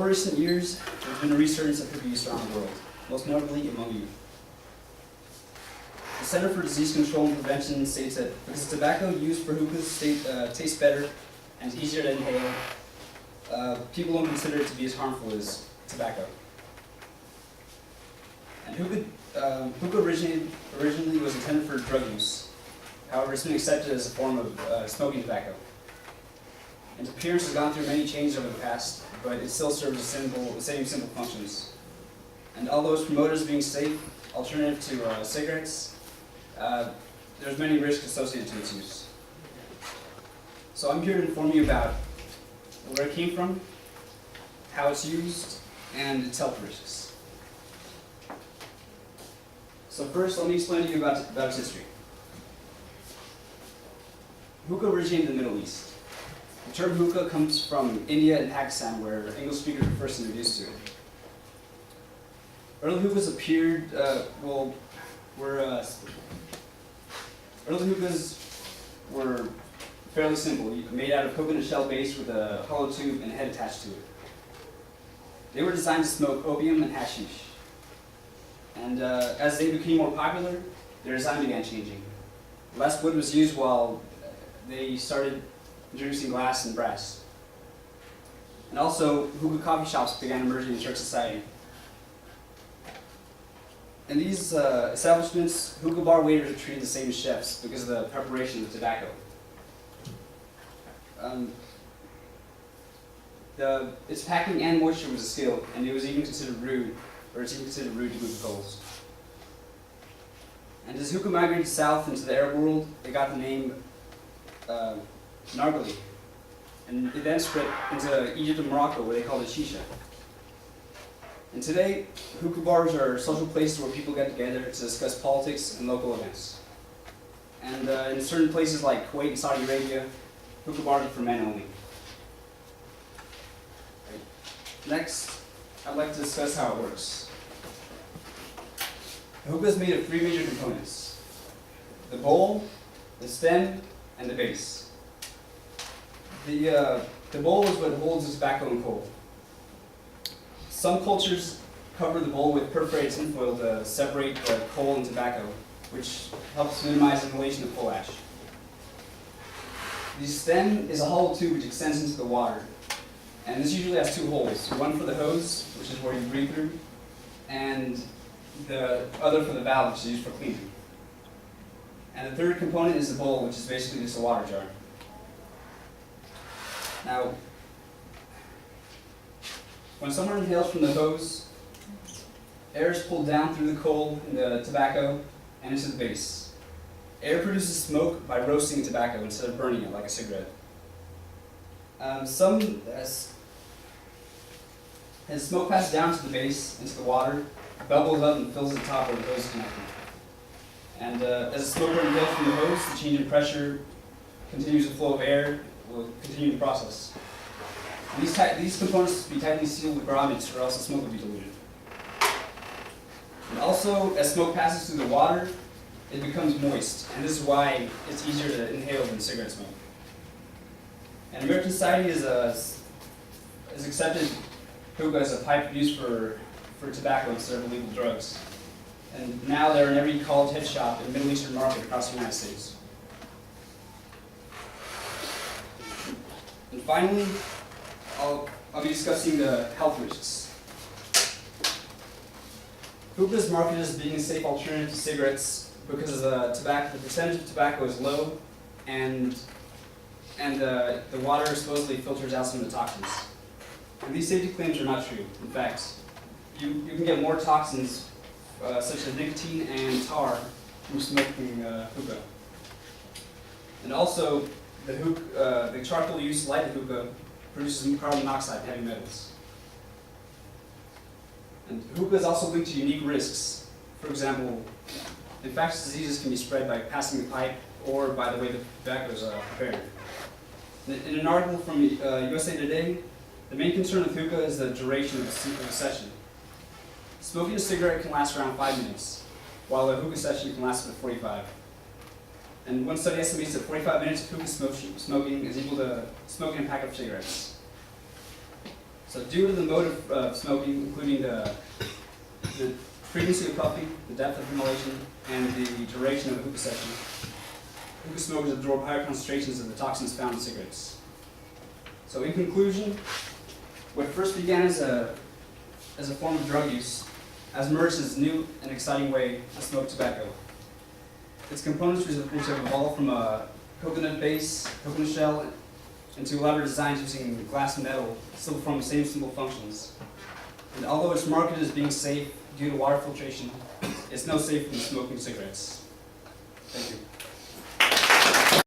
over recent years, there's been a resurgence of hookah use around the world, most notably among youth. The Center for Disease Control and Prevention states that because tobacco used for hookahs tastes better and is easier to inhale, people don't consider it to be as harmful as tobacco. And hookah originally was intended for drug use. However, it's been accepted as a form of smoking tobacco. Its appearance has gone through many changes over the past, but it still serves the same simple functions. And although it's promoted as being safe alternative to cigarettes, there's many risks associated to its use. So I'm here to inform you about where it came from, how it's used, and its health risks. So first, let me explain to you about its history. Hookah originated in the Middle East. The term hookah comes from India and Pakistan, where English speakers were first introduced to it. Early hookahs were fairly simple, made out of coconut shell base with a hollow tube and a head attached to it. They were designed to smoke opium and hashish. And as they became more popular, their design began changing. Less wood was used while they started introducing glass and brass. And also, hookah coffee shops began emerging in church society. In these establishments, hookah bar waiters are treated the same as chefs because of the preparation of the tobacco. Its packing and moisture was a skill, and it's even considered rude to move coals. And as hookah migrated south into the Arab world, they got the name nargile, and it then spread into Egypt and Morocco, where they called it shisha. And today, hookah bars are social places where people get together to discuss politics and local events. And in certain places like Kuwait and Saudi Arabia, hookah bars are for men only. Next, I'd like to discuss how it works. The hookah is made of three major components: the bowl, the stem, and the base. The bowl is what holds the tobacco and coal. Some cultures cover the bowl with perforated tinfoil to separate the coal and tobacco, which helps minimize inhalation of coal ash. The stem is a hollow tube which extends into the water, and this usually has two holes, one for the hose, which is where you breathe through, and the other for the valve, which is used for cleaning. And the third component is the bowl, which is basically just a water jar. Now, when someone inhales from the hose, air is pulled down through the coal and the tobacco and into the base. Air produces smoke by roasting tobacco instead of burning it like a cigarette. As smoke passes down to the base, into the water, bubbles up and fills the top where the hose is connected. And as the smoke inhales from the hose, the change in pressure continues the flow of air, will continue the process. And these components must be tightly sealed with grommets, or else the smoke will be diluted. And also, as smoke passes through the water, it becomes moist, and this is why it's easier to inhale than cigarette smoke. And American society has accepted hookah as a pipe used for tobacco instead of illegal drugs. And now they're in every college head shop and Middle Eastern market across the United States. And finally, I'll be discussing the health risks. Hookah is marketed as being a safe alternative to cigarettes because the percentage of tobacco is low, and the water supposedly filters out some of the toxins. And these safety claims are not true. In fact, you can get more toxins such as nicotine and tar from smoking hookah. And also, the charcoal used to light the hookah produces carbon monoxide and heavy metals. And hookah is also linked to unique risks. For example, infectious diseases can be spread by passing the pipe or by the way the tobacco is prepared. In an article from USA Today, the main concern with hookah is the duration of the session. Smoking a cigarette can last around 5 minutes, while a hookah session can last about 45. And one study estimates that 45 minutes of hookah smoking is equal to smoking a pack of cigarettes. So due to the mode of smoking, including the frequency of puffing, the depth of inhalation, and the duration of a hookah session, hookah smokers absorb higher concentrations of the toxins found in cigarettes. So in conclusion, what first began as a form of drug use has emerged as a new and exciting way to smoke tobacco. Its components which have evolved from a coconut base, coconut shell, into elaborate designs using glass and metal still perform the same simple functions. And although it's marketed as being safe due to water filtration, it's no safer than smoking cigarettes. Thank you.